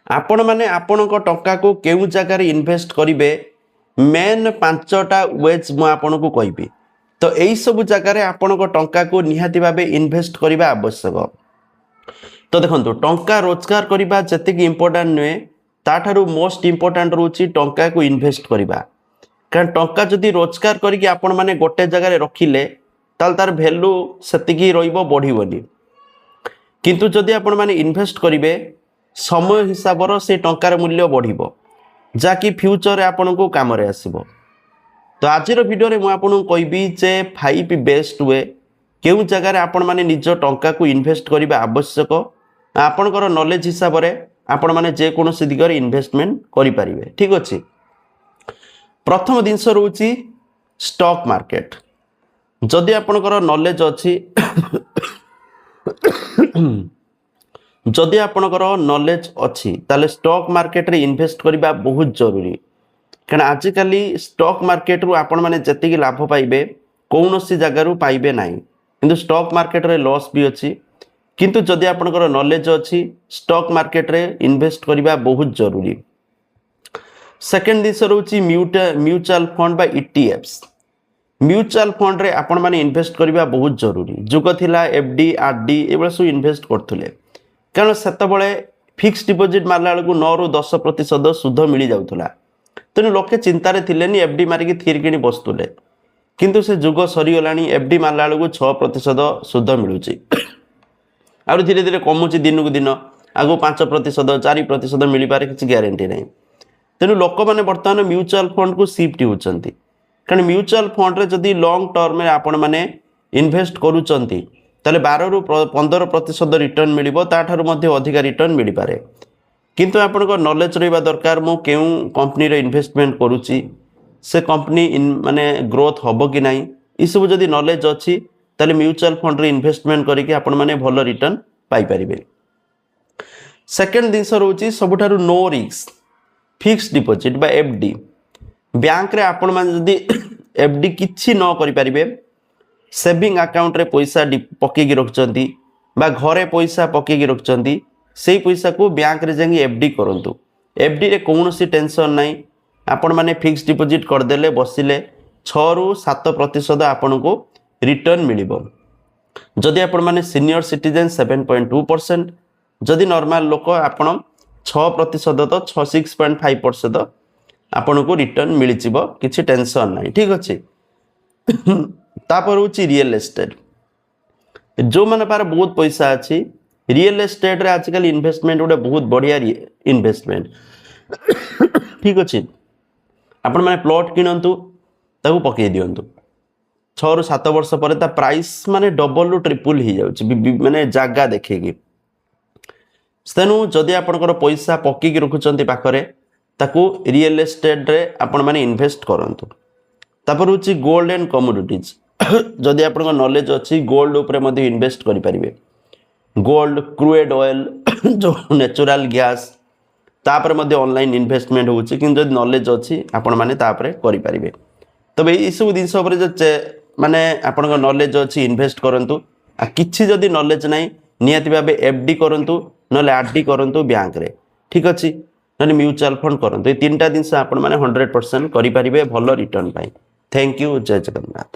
आपण माने आपणक टंका को केउ जगह इन्वेस्ट करिवे मेन 5टा वेज मु आपनको कहबी। तो यही सब जगह आपणक टंका को निहाती भाबे इन्वेस्ट करबा आवश्यक। तो देखंतु टंका रोजगार करबा जतिक इंपोर्टेंट नुहे ताठारु मोस्ट इंपोर्टेंट रोची टंका को इन्वेस्ट करबा। कारण टंका जदि रोजगार करिक आपण माने गोटे जगह रखिले ताल तार वैल्यू सेतिकी रहिबो बढ़िबोनी। किंतु जदि आपण माने इन्वेस्ट करिवे समय हिसाबर से टंकार मूल्य बढ़िबो जाकि फ्यूचर रे आपण को काम रे आसीबो। तो आजिर वीडियो रे मु आपन कहबी जे 5 बेस्ट वे केउ जगह रे आपण माने निज टंका को इन्वेस्ट करबा आवश्यक। आपनकर नॉलेज हिसाब रे आपण माने जे कोनोसी दिगरे इन्वेस्टमेंट करि परिबे। ठीक अछि। प्रथम दिनस रहउची स्टॉक मार्केट। जदि आपनकर नॉलेज अछि जदि आपनकर नॉलेज अछि ताले स्टॉक मार्केट रे इन्वेस्ट करबा बहुत जरूरी। कारण आजिकली स्टॉक मार्केट रु आपण माने जतिकी लाभ पाइबे कौनसी जगह रु पाइबे नाही। किंतु स्टॉक मार्केट रे लॉस भी अछि। किंतु जदि आपनकर नॉलेज अछि स्टॉक मार्केट रे इन्वेस्ट करबा बहुत जरूरी। सेकंड दिस रहउची म्यूचुअल फंड बा ईटीएफ्स। म्यूचुअल फंड रे आपण माने इन्वेस्ट करबा बहुत जरूरी। जुग थिला एफडी आरडी एबे सब इन्वेस्ट करथुले। कारण सेत बळे फिक्स डिपॉजिट मारला बेलू 9 ରୁ 10% सुध मिल जाउथुला। तेणु लोके चिंतार थिलेनी एफडी मारिकी थीर किणी बसुले। किंतु से जुग सरी गलानी एफडी मारला बेलू 6% सुध मिलुची। आ धीरे धीरे कमुची दिन को दिन आगो 5% 4% मिल पारे किसी ग्यारंटी नहीं। तेणु लोक मैंने बर्तमान म्यूचुअल फंड को शिफ्ट होउचंती। कारण म्यूचुअल फंड रे जदि लॉन्ग टर्म में आपण माने इन्वेस्ट करूचंती ताले 12 ରୁ 15% रिटर्न मिलिबो ताठारु मध्ये अधिक रिटर्न मिल पारे। किंतु आपनको नॉलेज रहिबा दरकार मु केउ कंपनी रे इन्वेस्टमेंट करूची से कंपनी माने ग्रोथ होबो कि नाही ई सब जदि नॉलेज अछि ताले म्यूचुअल फंड रे इन्वेस्टमेंट करिके आपण माने भलो रिटर्न पाई परिबे। सेकंड दिस रहउची सबुठारु नो रिस्क फिक्स डिपॉजिट बा एफडी। बैंक रे आपण माने जदि एफडी किछि न करि परिबे सेविंग अकाउंट रे पैसा पकेगी रखचंती बा घरे पैसा पकेगी रखचंती सेही पैसा को बैंक रे जांगी एफडी करंतु। एफडी रे कोनोसी टेंशन नाही। आपण माने फिक्स डिपॉजिट कर देले बसिले 6 ରୁ 7% आपण को रिटर्न मिलिबो। जदि आपण माने सीनियर सिटीजन 7.2%, जदि नॉर्मल लोक आपण 6% तो 6.5% आपण को रिटर्न मिल जिवो किछि टेंशन नाही। ठीक अछि। तापर होची रियल एस्टेट। जो माने पार बहुत पैसा अछि रियल एस्टेट रे आजकल इन्वेस्टमेंट गोटे बहुत बढ़िया इन्वेस्टमेंट। ठीक अछि। आपण माने प्लॉट किनंतु ताकू पके दियंतु 6 ରୁ 7 वर्ष पर ता प्राइस माने डबल ରୁ ट्रिपल ही जाउची माने जागा देखेगी। तेणु जदि आपनकर पैसा पकेकी रखुचंती पाखरे ताकू रियल एस्टेट रे आपण माने इन्वेस्ट करंतु। तापर होची गोल्ड एंड कमोडिटीज। जदि आपन नॉलेज अछि गोल्ड ऊपर मध्ये इन्वेस्ट करि परिबे। गोल्ड क्रूड ऑयल जो नेचुरल गैस तापर मध्ये ऑनलाइन इन्वेस्टमेंट होची। किंतु जदि नॉलेज अछि आपण माने तापर करि परिबे। तबे ई सब दिन ऊपर जे माने आपन नॉलेज अछि इन्वेस्ट करंतु। आ किछि जदि नॉलेज नाही नियति भाबे एफडी करंतु नले आरडी करंतु बैंक रे। ठीक अछि। नले म्यूचुअल फंड करंतु। ए तीनटा दिन से आपण माने 100% करि परिबे भलो रिटर्न पाई। Thank you. जय जगन्नाथ।